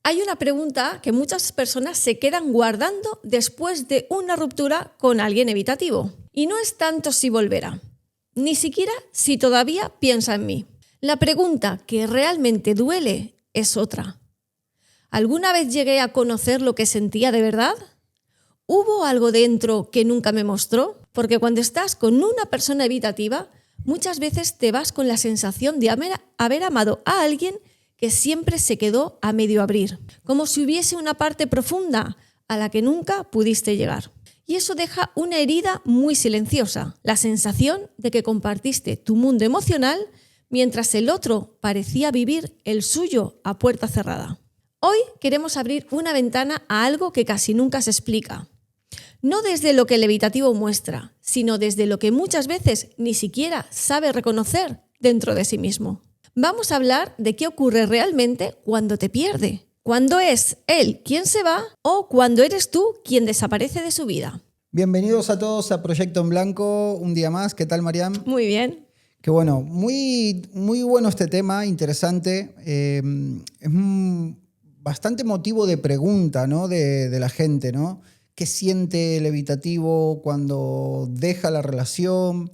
Hay una pregunta que muchas personas se quedan guardando después de una ruptura con alguien evitativo. Y no es tanto si volverá, ni siquiera si todavía piensa en mí. La pregunta que realmente duele es otra. ¿Alguna vez llegué a conocer lo que sentía de verdad? ¿Hubo algo dentro que nunca me mostró? Porque cuando estás con una persona evitativa, muchas veces te vas con la sensación de haber amado a alguien que siempre se quedó a medio abrir, como si hubiese una parte profunda a la que nunca pudiste llegar. Y eso deja una herida muy silenciosa, la sensación de que compartiste tu mundo emocional mientras el otro parecía vivir el suyo a puerta cerrada. Hoy queremos abrir una ventana a algo que casi nunca se explica. No desde lo que el evitativo muestra, sino desde lo que muchas veces ni siquiera sabe reconocer dentro de sí mismo. Vamos a hablar de qué ocurre realmente cuando te pierde, cuando es él quien se va o cuando eres tú quien desaparece de su vida. Bienvenidos a todos a Proyecto en Blanco, un día más. ¿Qué tal, Mariam? Muy bien. Qué bueno, muy bueno este tema, interesante. Es bastante motivo de pregunta, ¿no? de la gente, ¿no? ¿Qué siente el evitativo cuando deja la relación?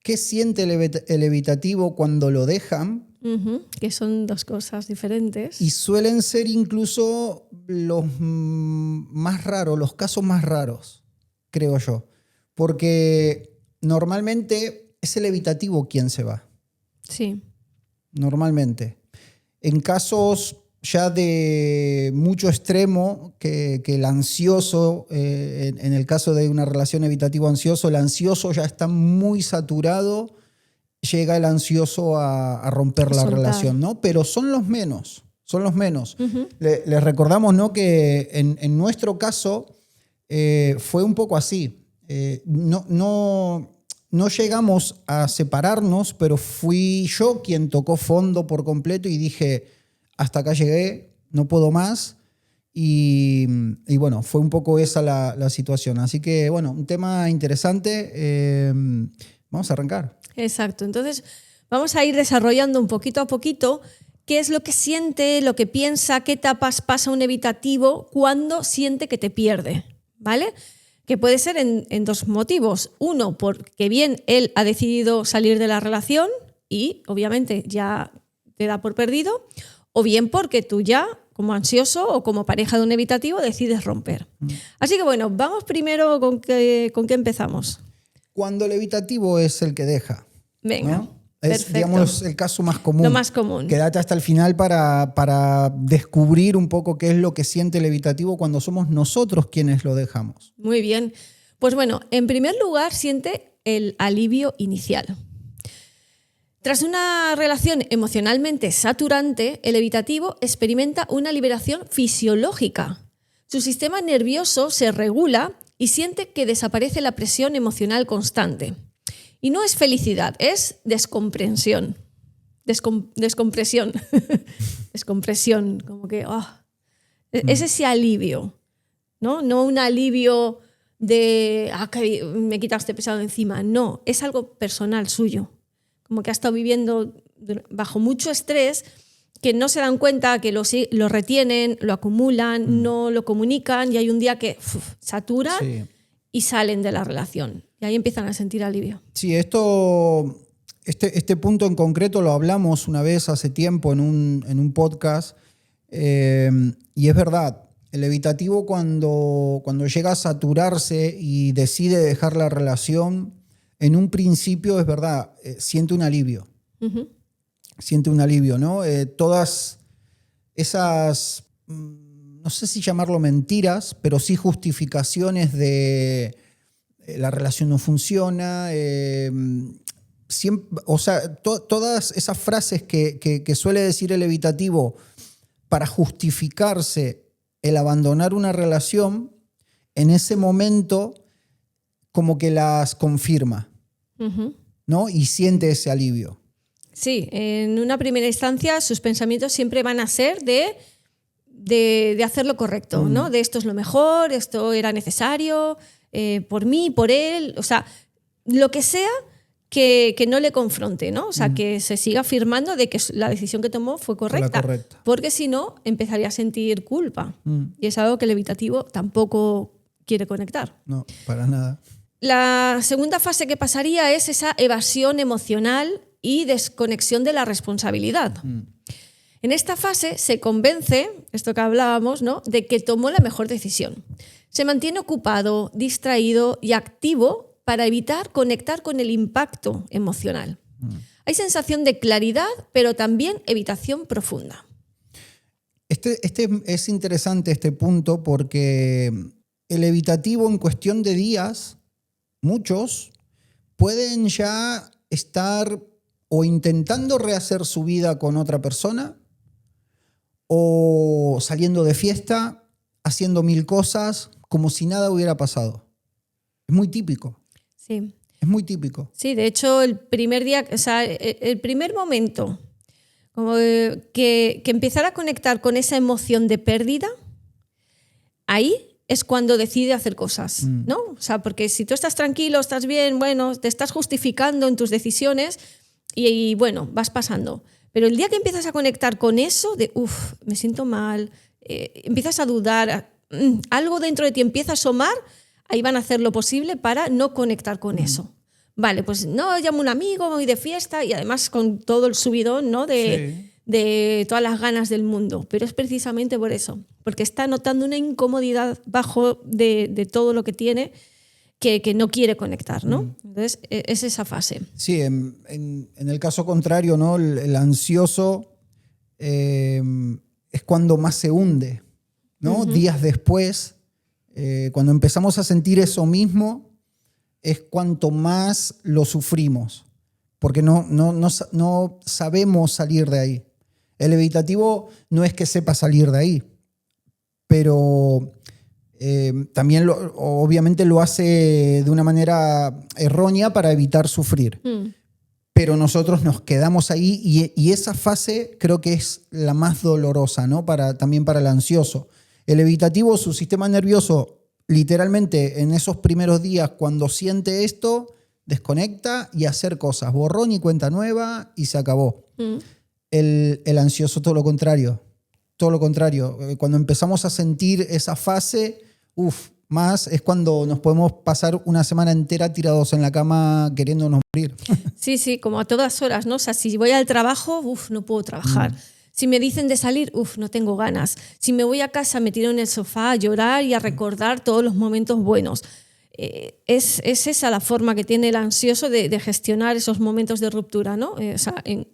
¿Qué siente el evitativo cuando lo dejan? Que son dos cosas diferentes. Y suelen ser incluso los más raros, los casos más raros, creo yo. Porque normalmente es el evitativo quien se va. Sí. Normalmente. En casos ya de mucho extremo, que el ansioso, en el caso de una relación evitativo-ansioso, el ansioso ya está muy saturado, llega el ansioso a romper la relación, ¿no? Pero son los menos, son los menos. Les recordamos, ¿no?, que en nuestro caso fue un poco así. No llegamos a separarnos, pero fui yo quien tocó fondo por completo y dije, hasta acá llegué, no puedo más. Y bueno, fue un poco esa la situación. Así que, bueno, un tema interesante. Vamos a arrancar. Exacto. Entonces, vamos a ir desarrollando un poquito a poquito qué es lo que siente, lo que piensa, qué etapas pasa un evitativo cuando siente que te pierde, ¿vale? Que puede ser en dos motivos. Uno, porque bien él ha decidido salir de la relación y obviamente ya te da por perdido, o bien porque tú ya, como ansioso o como pareja de un evitativo, decides romper. Así que bueno, vamos primero con qué empezamos. Cuando el evitativo es el que deja. Venga, ¿no? Es, perfecto. digamos, el caso más común. Lo más común. Quédate hasta el final para descubrir un poco qué es lo que siente el evitativo cuando somos nosotros quienes lo dejamos. Muy bien. Pues bueno, en primer lugar siente el alivio inicial. Tras una relación emocionalmente saturante, el evitativo experimenta una liberación fisiológica. Su sistema nervioso se regula y siente que desaparece la presión emocional constante. Y no es felicidad, es descomprensión. Descompresión. Descompresión, como que es ese alivio, ¿no? No un alivio de que me quitaste pesado encima. No, es algo personal suyo. Como que ha estado viviendo bajo mucho estrés, que no se dan cuenta, que lo retienen, lo acumulan, no lo comunican y hay un día que saturan y salen de la relación. Y ahí empiezan a sentir alivio. Sí, este punto en concreto lo hablamos una vez hace tiempo en un podcast y es verdad, el evitativo cuando llega a saturarse y decide dejar la relación, en un principio es verdad, siente un alivio. Siente un alivio, ¿no? Todas esas, no sé si llamarlo mentiras, pero sí justificaciones de la relación no funciona, siempre, o sea, todas esas frases que suele decir el evitativo para justificarse el abandonar una relación, en ese momento como que las confirma, ¿no? Y siente ese alivio. Sí, en una primera instancia sus pensamientos siempre van a ser de hacer lo correcto, ¿no? De esto es lo mejor, esto era necesario, por mí, por él, o sea, lo que sea que no le confronte, ¿no? O sea, que se siga afirmando de que la decisión que tomó fue correcta. Porque si no, empezaría a sentir culpa. Y es algo que el evitativo tampoco quiere conectar. No, para nada. La segunda fase que pasaría es esa evasión emocional y desconexión de la responsabilidad. En esta fase se convence, esto que hablábamos, ¿no?, de que tomó la mejor decisión. Se mantiene ocupado, distraído y activo para evitar conectar con el impacto emocional. Hay sensación de claridad, pero también evitación profunda. Este es interesante este punto porque el evitativo en cuestión de días, muchos pueden ya estar o intentando rehacer su vida con otra persona o saliendo de fiesta, haciendo 1000 cosas, como si nada hubiera pasado. Es muy típico. Sí. Es muy típico. Sí, de hecho, el primer día, o sea, el primer momento como que empezara a conectar con esa emoción de pérdida, ahí es cuando decide hacer cosas, ¿no? O sea, porque si tú estás tranquilo, estás bien, bueno, te estás justificando en tus decisiones y bueno, vas pasando. Pero el día que empiezas a conectar con eso de, me siento mal, empiezas a dudar, algo dentro de ti empieza a asomar, ahí van a hacer lo posible para no conectar con eso. Vale, pues no, llamo a un amigo, voy de fiesta y además con todo el subidón, ¿no?, de todas las ganas del mundo. Pero es precisamente por eso, porque está notando una incomodidad bajo de todo lo que tiene que no quiere conectar, ¿no? Entonces, es esa fase. Sí, en el caso contrario, ¿no?, el ansioso es cuando más se hunde, ¿no? Días después, cuando empezamos a sentir eso mismo, es cuanto más lo sufrimos, porque no sabemos salir de ahí. El evitativo no es que sepa salir de ahí, pero también obviamente lo hace de una manera errónea para evitar sufrir. Pero nosotros nos quedamos ahí y esa fase creo que es la más dolorosa, ¿no?, también para el ansioso. El evitativo, su sistema nervioso, literalmente en esos primeros días, cuando siente esto, desconecta y hacer cosas. Borrón y cuenta nueva y se acabó. El ansioso, todo lo contrario. Todo lo contrario. Cuando empezamos a sentir esa fase, más es cuando nos podemos pasar una semana entera tirados en la cama queriéndonos morir. Sí, como a todas horas, ¿no? O sea, si voy al trabajo, no puedo trabajar. Si me dicen de salir, no tengo ganas. Si me voy a casa, me tiro en el sofá a llorar y a recordar todos los momentos buenos. Es esa la forma que tiene el ansioso de gestionar esos momentos de ruptura, ¿no? O sea, en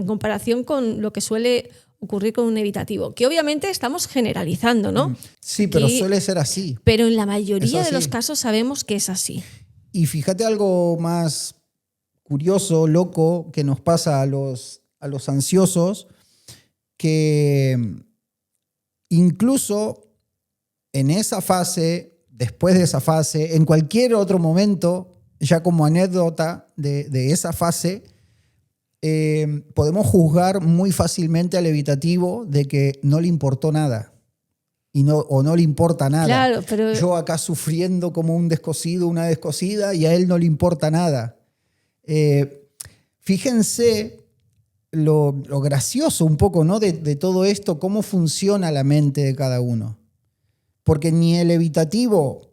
comparación con lo que suele ocurrir con un evitativo, que obviamente estamos generalizando, ¿no? Sí, pero suele ser así. Pero en la mayoría de los casos sabemos que es así. Y fíjate algo más curioso, loco, que nos pasa a los ansiosos, que incluso en esa fase, después de esa fase, en cualquier otro momento, ya como anécdota de esa fase, podemos juzgar muy fácilmente al evitativo de que no le importó nada o no le importa nada. Claro, pero yo acá sufriendo como un descosido, una descosida, y a él no le importa nada. Fíjense lo gracioso un poco, ¿no?, de todo esto, cómo funciona la mente de cada uno. Porque ni el evitativo,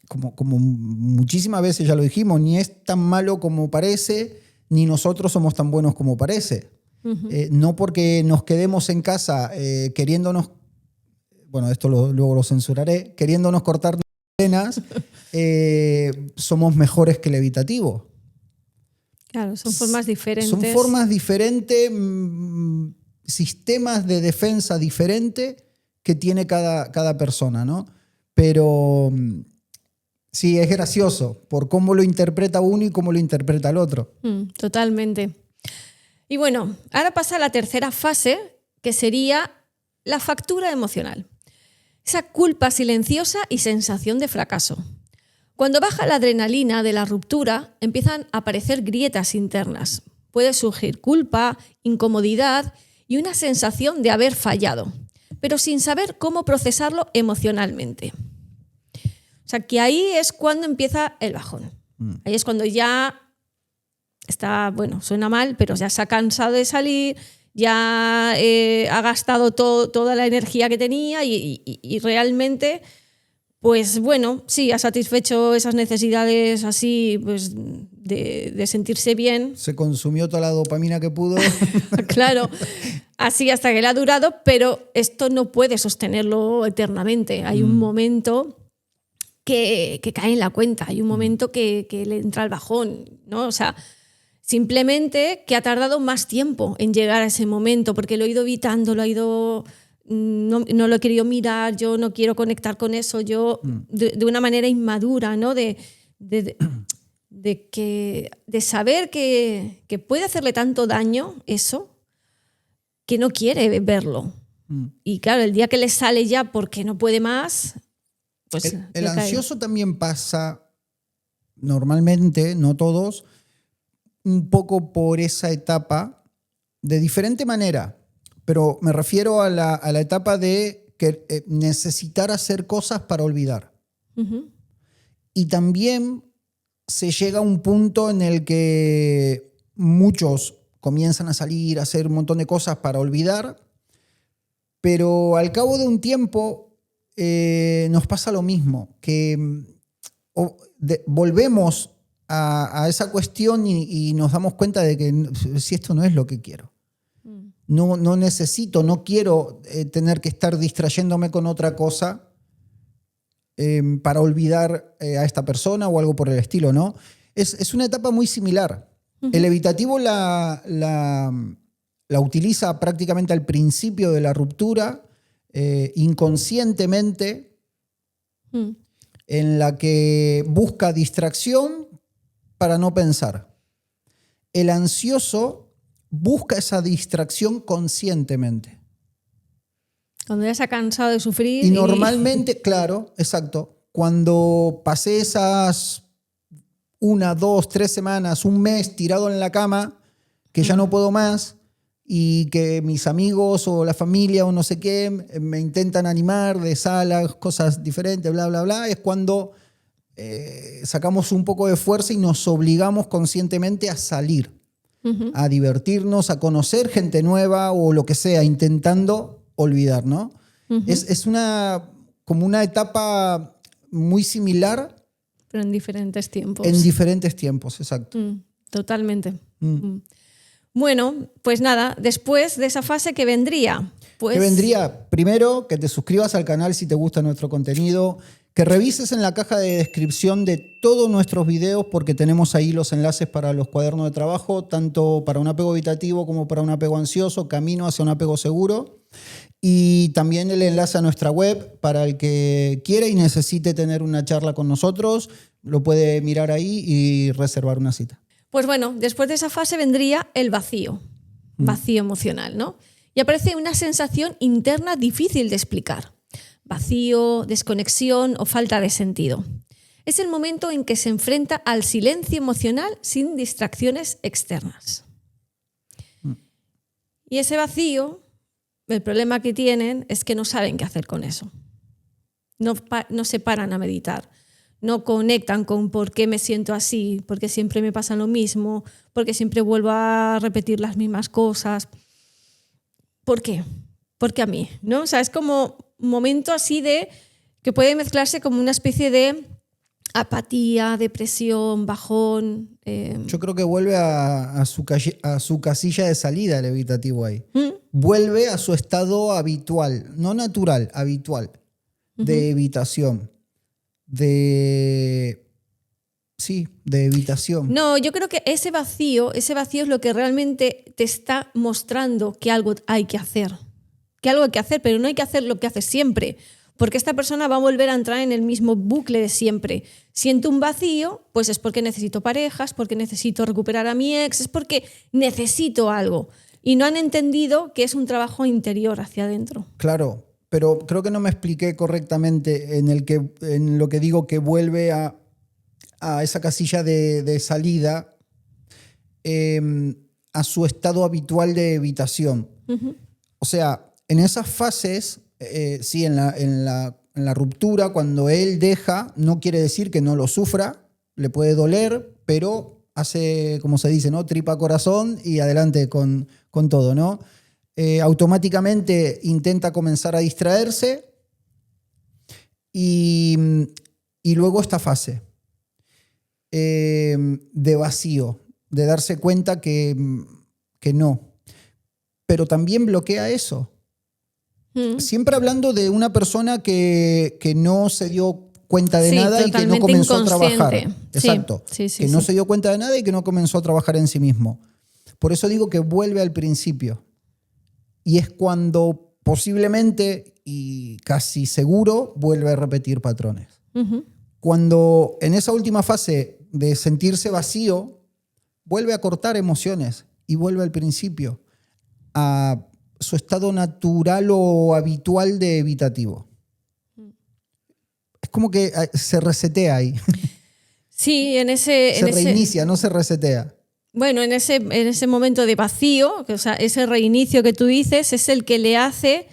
como muchísimas veces ya lo dijimos, ni es tan malo como parece, ni nosotros somos tan buenos como parece. No porque nos quedemos en casa queriéndonos, bueno, esto luego lo censuraré, queriéndonos cortar venas, somos mejores que el evitativo. Claro, son formas diferentes. Son formas diferentes, sistemas de defensa diferentes que tiene cada persona, ¿no? Pero sí, es gracioso por cómo lo interpreta uno y cómo lo interpreta el otro. Totalmente. Y bueno, ahora pasa a la tercera fase, que sería la factura emocional. Esa culpa silenciosa y sensación de fracaso. Cuando baja la adrenalina de la ruptura, empiezan a aparecer grietas internas. Puede surgir culpa, incomodidad y una sensación de haber fallado, pero sin saber cómo procesarlo emocionalmente. O sea, que ahí es cuando empieza el bajón. Ahí es cuando ya está, bueno, suena mal, pero ya se ha cansado de salir, ya ha gastado toda la energía que tenía y realmente, pues bueno, sí, ha satisfecho esas necesidades así, pues de sentirse bien. Se consumió toda la dopamina que pudo. Claro, así hasta que le ha durado, pero esto no puede sostenerlo eternamente. Hay un momento que cae en la cuenta, hay un momento que le entra el bajón, ¿no? O sea, simplemente que ha tardado más tiempo en llegar a ese momento, porque lo he ido evitando, no lo he querido mirar, yo no quiero conectar con eso, yo de una manera inmadura, ¿no? De saber que puede hacerle tanto daño eso, que no quiere verlo. Y claro, el día que le sale ya porque no puede más, pues el ansioso también pasa, normalmente, no todos, un poco por esa etapa de diferente manera, pero me refiero a la etapa de que, necesitar hacer cosas para olvidar. Uh-huh. Y también se llega a un punto en el que muchos comienzan a salir, a hacer un montón de cosas para olvidar, pero al cabo de un tiempo nos pasa lo mismo, que volvemos a esa cuestión y nos damos cuenta de que si esto no es lo que quiero. No necesito, no quiero tener que estar distrayéndome con otra cosa para olvidar a esta persona o algo por el estilo, ¿no? Es una etapa muy similar. Uh-huh. El evitativo la utiliza prácticamente al principio de la ruptura, inconscientemente, en la que busca distracción para no pensar. El ansioso busca esa distracción conscientemente. Cuando ya se ha cansado de sufrir. Y normalmente, claro, exacto, cuando pasé esas 1, 2, 3 semanas, un mes tirado en la cama, que ya no puedo más, y que mis amigos o la familia o no sé qué me intentan animar de salas, cosas diferentes, bla, bla, bla, es cuando sacamos un poco de fuerza y nos obligamos conscientemente a salir, uh-huh, a divertirnos, a conocer gente nueva o lo que sea, intentando olvidar, ¿no? Uh-huh. Es como una etapa muy similar. Pero en diferentes tiempos. En diferentes tiempos, exacto. Totalmente. Bueno, pues nada, después de esa fase, ¿qué vendría? Pues... ¿Qué vendría? Primero, que te suscribas al canal si te gusta nuestro contenido, que revises en la caja de descripción de todos nuestros videos porque tenemos ahí los enlaces para los cuadernos de trabajo, tanto para un apego evitativo como para un apego ansioso, camino hacia un apego seguro. Y también el enlace a nuestra web para el que quiera y necesite tener una charla con nosotros, lo puede mirar ahí y reservar una cita. Pues bueno, después de esa fase vendría el vacío emocional, ¿no? Y aparece una sensación interna difícil de explicar. Vacío, desconexión o falta de sentido. Es el momento en que se enfrenta al silencio emocional sin distracciones externas. Y ese vacío, el problema que tienen es que no saben qué hacer con eso. No se paran a meditar. No conectan con por qué me siento así, porque siempre me pasa lo mismo, porque siempre vuelvo a repetir las mismas cosas. ¿Por qué? Porque a mí, ¿no? O sea, es como un momento así de que puede mezclarse como una especie de apatía, depresión, bajón. Yo creo que vuelve a su casilla de salida el evitativo ahí. Vuelve a su estado habitual, no natural, habitual, de evitación. De evitación. No, yo creo que ese vacío es lo que realmente te está mostrando que algo hay que hacer. Que algo hay que hacer, pero no hay que hacer lo que haces siempre. Porque esta persona va a volver a entrar en el mismo bucle de siempre. Siento un vacío, pues es porque necesito parejas, porque necesito recuperar a mi ex, es porque necesito algo. Y no han entendido que es un trabajo interior hacia adentro. Claro. Pero creo que no me expliqué correctamente en lo que digo que vuelve a esa casilla de salida, a su estado habitual de evitación. Uh-huh. O sea, en esas fases, en la ruptura, cuando él deja, no quiere decir que no lo sufra, le puede doler, pero hace, como se dice, ¿no? Tripa corazón y adelante con todo, ¿no? Automáticamente intenta comenzar a distraerse y luego esta fase de vacío, de darse cuenta que no. Pero también bloquea eso. Siempre hablando de una persona que no se dio cuenta de nada y que no comenzó a trabajar. Exacto. Que no se dio cuenta de nada y que no comenzó a trabajar en sí mismo. Por eso digo que vuelve al principio. Y es cuando posiblemente y casi seguro vuelve a repetir patrones. Cuando en esa última fase de sentirse vacío, vuelve a cortar emociones y vuelve al principio, a su estado natural o habitual de evitativo. Es como que se resetea ahí. Sí, se reinicia, no se resetea. Bueno, en ese momento de vacío, o sea, ese reinicio que tú dices es el que le hace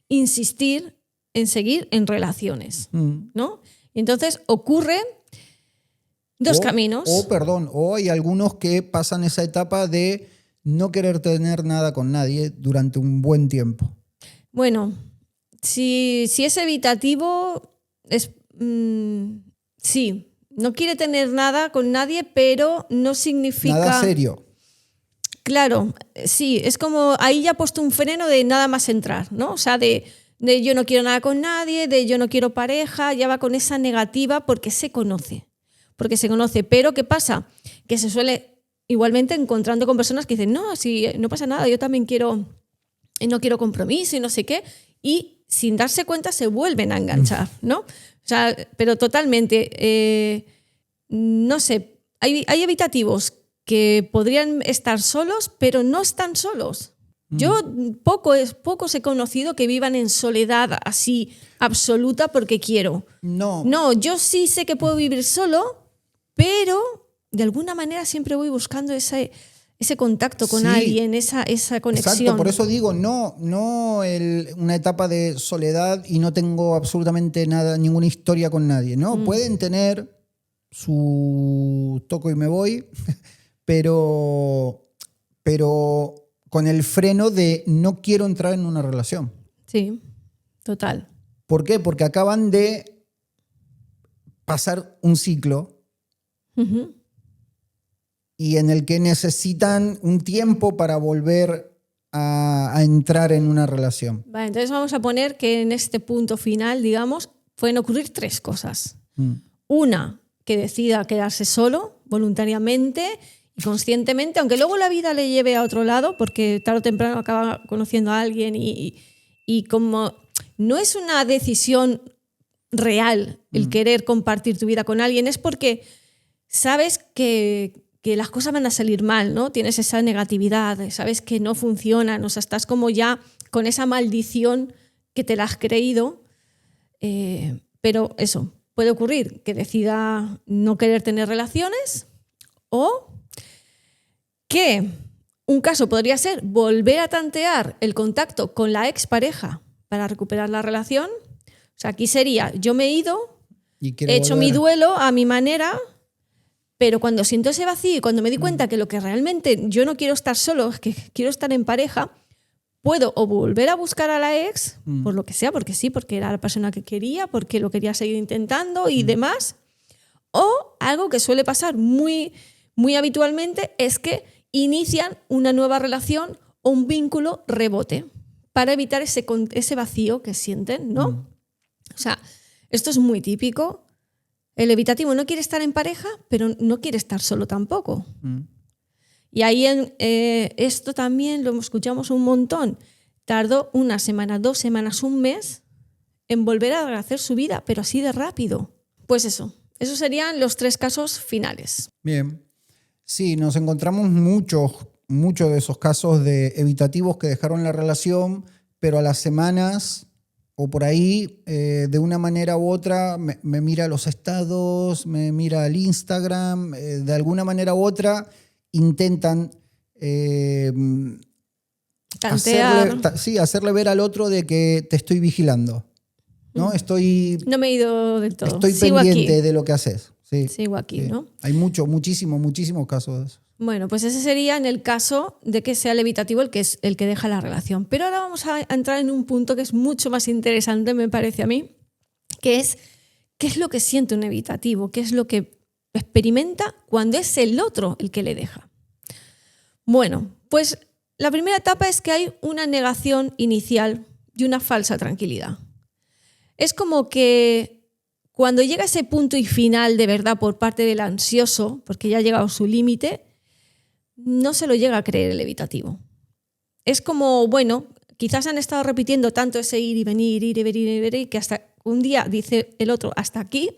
insistir en seguir en relaciones, ¿no? Entonces ocurre dos caminos. O hay algunos que pasan esa etapa de no querer tener nada con nadie durante un buen tiempo. Bueno, si es evitativo, sí, no quiere tener nada con nadie, pero no significa... Nada serio. Claro, sí, es como ahí ya ha puesto un freno de nada más entrar, ¿no? O sea, de yo no quiero nada con nadie, de yo no quiero pareja, ya va con esa negativa porque se conoce. Pero ¿qué pasa? Que se suele igualmente encontrando con personas que dicen, no, si no pasa nada, yo también no quiero compromiso y no sé qué, y sin darse cuenta se vuelven a enganchar, ¿no? O sea, pero totalmente, no sé, hay evitativos que podrían estar solos, pero no están solos. Yo pocos he conocido que vivan en soledad así absoluta porque quiero. No, yo sí sé que puedo vivir solo, pero de alguna manera siempre voy buscando ese contacto con alguien, esa conexión. Exacto, por eso digo, no una etapa de soledad y no tengo absolutamente nada, ninguna historia con nadie. No, pueden tener su toco y me voy, pero con el freno de no quiero entrar en una relación. Sí, total. ¿Por qué? Porque acaban de pasar un ciclo y en el que necesitan un tiempo para volver a entrar en una relación. Vale, entonces vamos a poner que en este punto final, digamos, pueden ocurrir tres cosas. Una, que decida quedarse solo voluntariamente y conscientemente, aunque luego la vida le lleve a otro lado, porque tarde o temprano acaba conociendo a alguien y como no es una decisión real el querer compartir tu vida con alguien, es porque sabes que las cosas van a salir mal, ¿no? Tienes esa negatividad, sabes que no funcionan, o sea, estás como ya con esa maldición que te la has creído, pero eso, puede ocurrir que decida no querer tener relaciones o que un caso podría ser volver a tantear el contacto con la expareja para recuperar la relación. O sea, aquí sería, yo me he ido, he hecho mi duelo a mi manera, pero cuando siento ese vacío y cuando me di cuenta que lo que realmente yo no quiero estar solo, es que quiero estar en pareja, puedo o volver a buscar a la ex, por lo que sea, porque sí, porque era la persona que quería, porque lo quería seguir intentando y demás, o algo que suele pasar muy, muy habitualmente es que inician una nueva relación o un vínculo rebote para evitar ese vacío que sienten, ¿no? O sea, esto es muy típico. El evitativo no quiere estar en pareja, pero no quiere estar solo tampoco. Y ahí esto también lo escuchamos un montón. Tardó una semana, 2 semanas, un mes en volver a rehacer su vida, pero así de rápido. Pues eso. Esos serían los 3 casos finales. Bien. Sí, nos encontramos muchos de esos casos de evitativos que dejaron la relación, pero a las semanas o por ahí, de una manera u otra, me mira los estados, me mira el Instagram, de alguna manera u otra intentan hacerle ver al otro de que te estoy vigilando. ¿No? No me he ido del todo. Estoy Sigo pendiente aquí de lo que haces. Sí, Sigo aquí, sí. ¿no? Hay muchísimos casos de eso. Bueno, pues ese sería en el caso de que sea el evitativo el que deja la relación. Pero ahora vamos a entrar en un punto que es mucho más interesante, me parece a mí, que es qué es lo que siente un evitativo, qué es lo que experimenta cuando es el otro el que le deja. Bueno, pues la primera etapa es que hay una negación inicial y una falsa tranquilidad. Es como que cuando llega ese punto y final de verdad por parte del ansioso, porque ya ha llegado a su límite, no se lo llega a creer el evitativo. Es como, bueno, quizás han estado repitiendo tanto ese ir y venir, que hasta un día dice el otro, hasta aquí.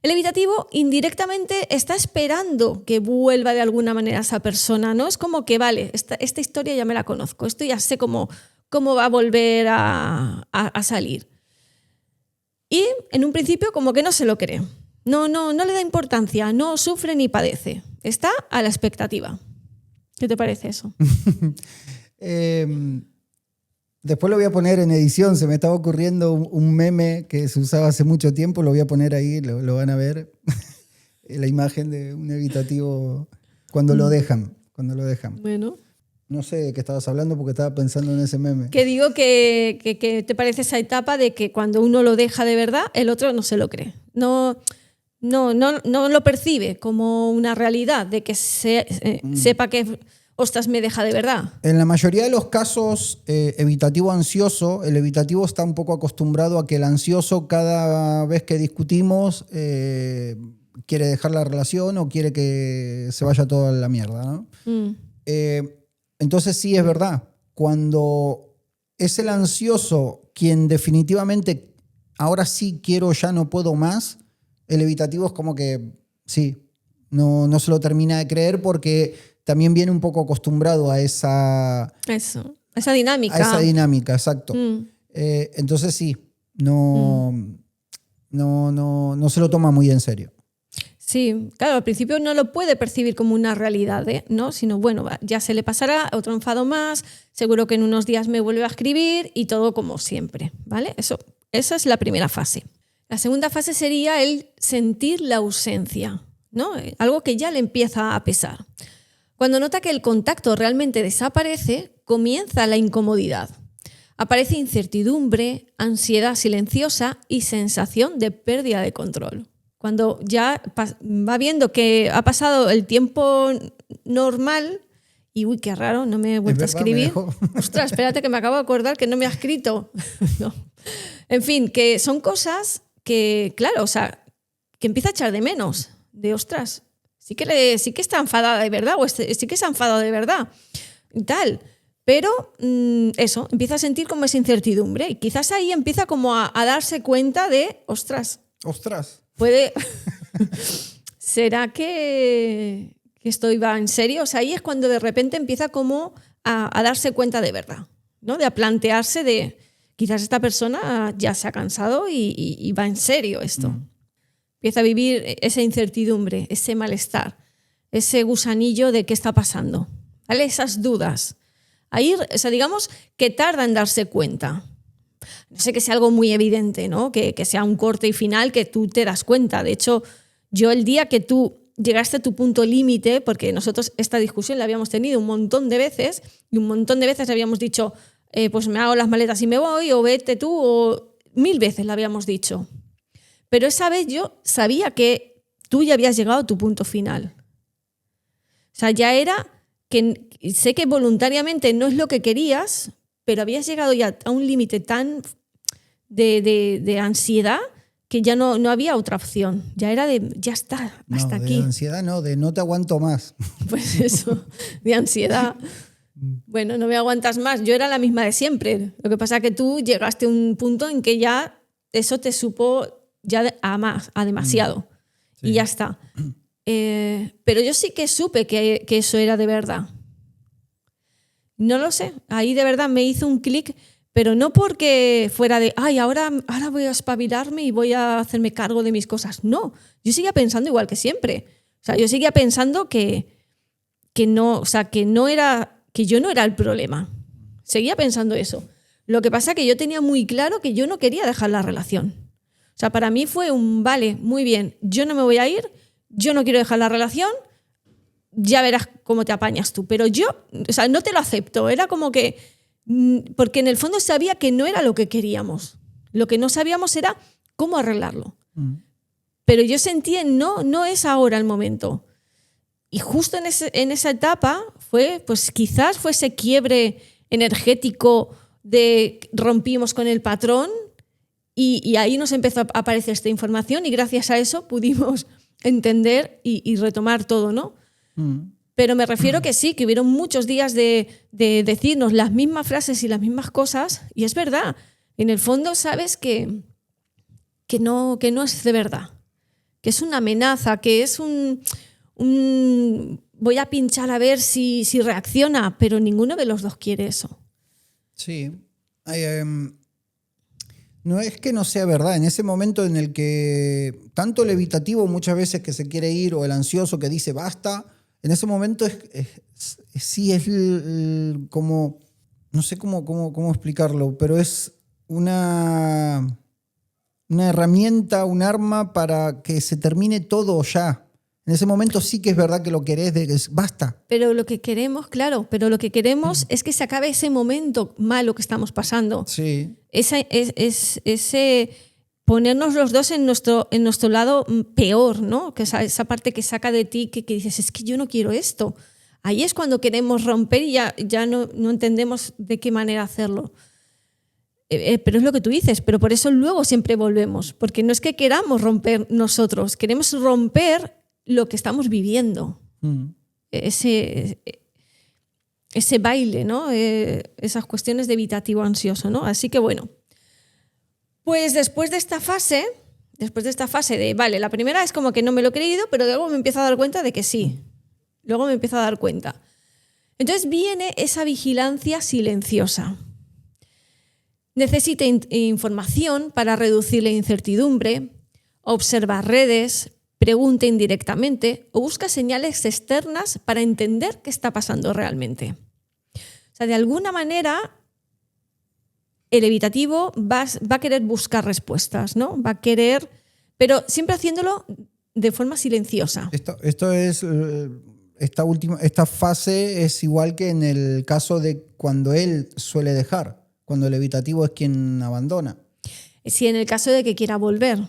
El evitativo indirectamente está esperando que vuelva de alguna manera esa persona, ¿no? Es como que, vale, esta historia ya me la conozco, esto ya sé cómo va a volver a salir. Y en un principio como que no se lo cree. No le da importancia, no sufre ni padece. Está a la expectativa. ¿Qué te parece eso? Después lo voy a poner en edición. Se me estaba ocurriendo un meme que se usaba hace mucho tiempo. Lo voy a poner ahí, lo van a ver. La imagen de un evitativo cuando lo dejan. Bueno. No sé de qué estabas hablando porque estaba pensando en ese meme. Que digo que te parece esa etapa de que cuando uno lo deja de verdad, el otro no se lo cree. No lo percibe como una realidad, de que sepa que, ostras, me deja de verdad. En la mayoría de los casos evitativo-ansioso, el evitativo está un poco acostumbrado a que el ansioso cada vez que discutimos quiere dejar la relación o quiere que se vaya toda la mierda, ¿no? Entonces sí, es verdad. Cuando es el ansioso quien definitivamente ahora sí quiero, ya no puedo más, el evitativo es como que sí, no se lo termina de creer porque también viene un poco acostumbrado a esa dinámica. A esa dinámica, exacto. Entonces sí, no se lo toma muy en serio. Sí, claro, al principio no lo puede percibir como una realidad, ¿no? Sino, bueno, ya se le pasará, otro enfado más, seguro que en unos días me vuelve a escribir y todo como siempre, ¿vale? Esa es la primera fase. La segunda fase sería el sentir la ausencia, ¿no? Algo que ya le empieza a pesar. Cuando nota que el contacto realmente desaparece, comienza la incomodidad. Aparece incertidumbre, ansiedad silenciosa y sensación de pérdida de control. Cuando ya va viendo que ha pasado el tiempo normal y, uy, qué raro, no me he vuelto a escribir. Ostras, espérate que me acabo de acordar que no me ha escrito. No. En fin, que son cosas que, claro, o sea, que empieza a echar de menos. De, ostras, sí que está enfadada de verdad o sí que se ha enfadado de verdad y tal. Pero eso, empieza a sentir como esa incertidumbre y quizás ahí empieza como a darse cuenta de, ostras. ¿Será que esto iba en serio? O sea, ahí es cuando de repente empieza como a darse cuenta de verdad, ¿no? De a plantearse de quizás esta persona ya se ha cansado y va en serio esto. Empieza a vivir esa incertidumbre, ese malestar, ese gusanillo de qué está pasando, ¿vale? Esas dudas. Ahí, o sea, digamos que tarda en darse cuenta. No sé que sea algo muy evidente, ¿no? Que sea un corte y final que tú te das cuenta. De hecho, yo el día que tú llegaste a tu punto límite, porque nosotros esta discusión la habíamos tenido un montón de veces y un montón de veces habíamos dicho pues me hago las maletas y me voy, o vete tú, o 1000 veces la habíamos dicho. Pero esa vez yo sabía que tú ya habías llegado a tu punto final. O sea, ya era que sé que voluntariamente no es lo que querías, pero habías llegado ya a un límite tan de ansiedad que ya no había otra opción. Ya era ya está, hasta aquí. De ansiedad no, de no te aguanto más. Pues eso, de ansiedad. Bueno, no me aguantas más. Yo era la misma de siempre. Lo que pasa es que tú llegaste a un punto en que ya eso te supo ya a demasiado. Sí. Y ya está. Pero yo sí que supe que eso era de verdad. No lo sé. Ahí de verdad me hizo un clic, pero no porque fuera de, ay, ahora voy a espabilarme y voy a hacerme cargo de mis cosas. No, yo seguía pensando igual que siempre. O sea, yo seguía pensando que no, o sea, que yo no era el problema. Seguía pensando eso. Lo que pasa es que yo tenía muy claro que yo no quería dejar la relación. O sea, para mí fue vale, muy bien, yo no me voy a ir, yo no quiero dejar la relación, ya verás cómo te apañas tú. Pero yo, o sea, no te lo acepto. Era como que, porque en el fondo sabía que no era lo que queríamos. Lo que no sabíamos era cómo arreglarlo. Pero yo sentía, no es ahora el momento. Y justo en esa etapa pues quizás fue ese quiebre energético de rompimos con el patrón y ahí nos empezó a aparecer esta información y gracias a eso pudimos entender y retomar todo, ¿no? Pero me refiero que sí, que hubieron muchos días de decirnos las mismas frases y las mismas cosas y es verdad. En el fondo sabes que no es de verdad, que es una amenaza, que es voy a pinchar a ver si reacciona, pero ninguno de los dos quiere eso. Sí. No es que no sea verdad. En ese momento en el que tanto el evitativo muchas veces que se quiere ir o el ansioso que dice basta, en ese momento sí es como, no sé cómo explicarlo, pero es una herramienta, un arma para que se termine todo ya. En ese momento sí que es verdad que lo querés, basta. Pero lo que queremos, claro, es que se acabe ese momento malo que estamos pasando. Sí. Ese ponernos los dos en nuestro lado peor, ¿no? Que esa parte que saca de ti que dices, es que yo no quiero esto. Ahí es cuando queremos romper y ya no entendemos de qué manera hacerlo. Pero es lo que tú dices, pero por eso luego siempre volvemos, porque no es que queramos romper nosotros, queremos romper lo que estamos viviendo. Ese baile, ¿no? Esas cuestiones de evitativo ansioso, ¿no? Así que bueno, pues después de esta fase de, vale, la primera es como que no me lo he creído, pero luego me empiezo a dar cuenta de que sí. Luego me empiezo a dar cuenta. Entonces viene esa vigilancia silenciosa. Necesita información para reducir la incertidumbre, observa redes, pregunta indirectamente o busca señales externas para entender qué está pasando realmente. O sea, de alguna manera, el evitativo va a querer buscar respuestas, ¿no? Va a querer, pero siempre haciéndolo de forma silenciosa. Esta fase es igual que en el caso de cuando él suele dejar, cuando el evitativo es quien abandona. Sí, en el caso de que quiera volver.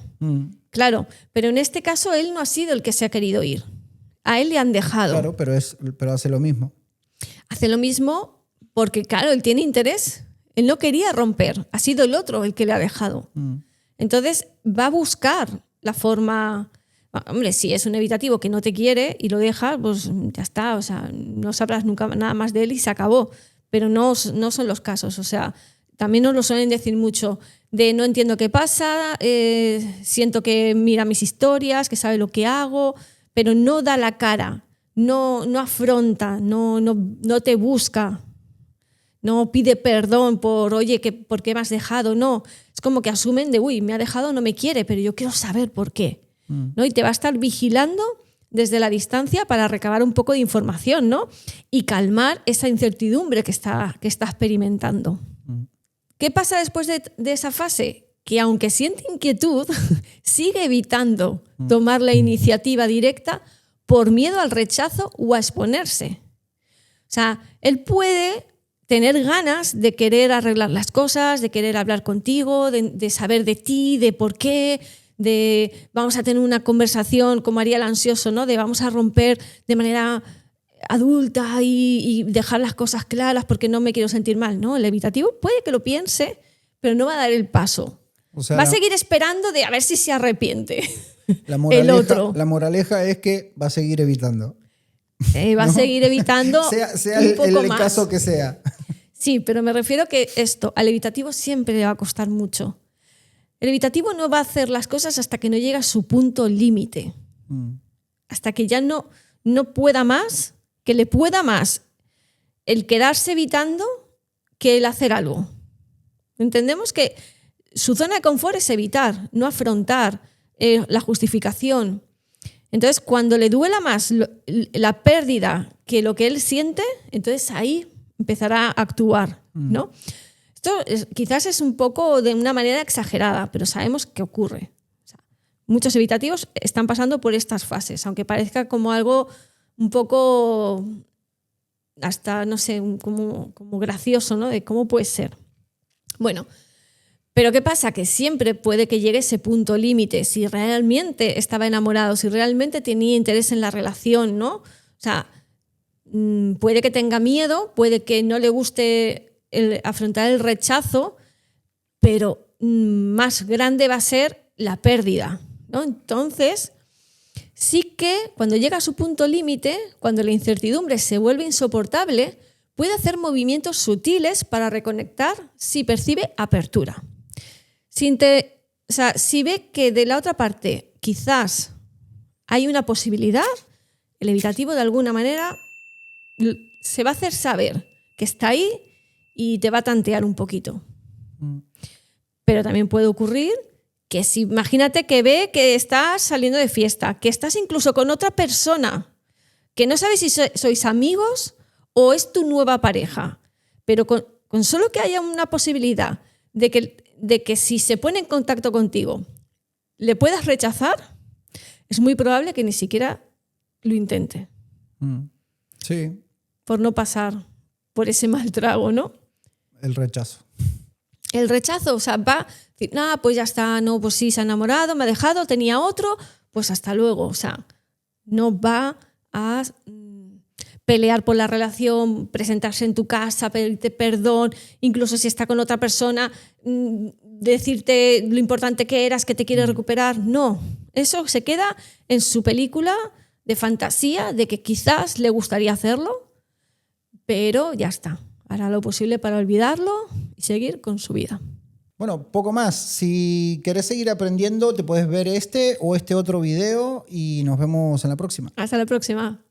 Claro, pero en este caso él no ha sido el que se ha querido ir. A él le han dejado. Claro, pero hace lo mismo. Hace lo mismo porque, claro, él tiene interés. Él no quería romper. Ha sido el otro el que le ha dejado. Entonces va a buscar la forma. Hombre, si es un evitativo que no te quiere y lo deja, pues ya está. O sea, no sabrás nunca nada más de él y se acabó. Pero no son los casos. O sea, también nos lo suelen decir mucho. De no entiendo qué pasa, siento que mira mis historias, que sabe lo que hago, pero no da la cara, no afronta, no te busca, no pide perdón por, oye, ¿por qué me has dejado? No, es como que asumen de, uy, me ha dejado, no me quiere, pero yo quiero saber por qué. ¿No? Y te va a estar vigilando desde la distancia para recabar un poco de información, ¿no? Y calmar esa incertidumbre que está experimentando. ¿Qué pasa después de esa fase? Que aunque siente inquietud, sigue evitando tomar la iniciativa directa por miedo al rechazo o a exponerse. O sea, él puede tener ganas de querer arreglar las cosas, de querer hablar contigo, de saber de ti, de por qué, de vamos a tener una conversación como haría el ansioso, ¿no? De vamos a romper de manera adulta y dejar las cosas claras porque no me quiero sentir mal. No, el evitativo puede que lo piense, pero no va a dar el paso. O sea, va a seguir esperando de a ver si se arrepiente el otro. La moraleja es que va a seguir evitando. Va a seguir evitando sea un poco el más. caso que sea. Sí, pero me refiero que al evitativo siempre le va a costar mucho. El evitativo no va a hacer las cosas hasta que no llega a su punto límite. Hasta que ya no pueda más, que le pueda más el quedarse evitando que el hacer algo. Entendemos que su zona de confort es evitar, no afrontar la justificación. Entonces, cuando le duela más la pérdida que lo que él siente, entonces ahí empezará a actuar, ¿no? Esto quizás es un poco de una manera exagerada, pero sabemos que ocurre. Muchos evitativos están pasando por estas fases, aunque parezca como algo un poco hasta, no sé, como gracioso, ¿no? De cómo puede ser. Bueno, pero ¿qué pasa? Que siempre puede que llegue ese punto límite, si realmente estaba enamorado, si realmente tenía interés en la relación, ¿no? O sea, puede que tenga miedo, puede que no le guste afrontar el rechazo, pero más grande va a ser la pérdida, ¿no? Entonces, sí que cuando llega a su punto límite, cuando la incertidumbre se vuelve insoportable, puede hacer movimientos sutiles para reconectar si percibe apertura. Si ve que de la otra parte quizás hay una posibilidad, el evitativo de alguna manera se va a hacer saber que está ahí y te va a tantear un poquito. Pero también puede ocurrir que si imagínate que ve que estás saliendo de fiesta, que estás incluso con otra persona, que no sabes si sois amigos o es tu nueva pareja, pero con solo que haya una posibilidad de que si se pone en contacto contigo le puedas rechazar, es muy probable que ni siquiera lo intente. Sí. Por no pasar por ese mal trago, ¿no? El rechazo. El rechazo, o sea, va a decir, pues ya está, no, pues sí, se ha enamorado, me ha dejado, tenía otro, pues hasta luego. O sea, no va a pelear por la relación, presentarse en tu casa, pedirte perdón, incluso si está con otra persona, decirte lo importante que eras, que te quiere recuperar. No, eso se queda en su película de fantasía de que quizás le gustaría hacerlo, pero ya está. Hará lo posible para olvidarlo y seguir con su vida. Bueno, poco más. Si querés seguir aprendiendo, te puedes ver este o este otro video y nos vemos en la próxima. Hasta la próxima.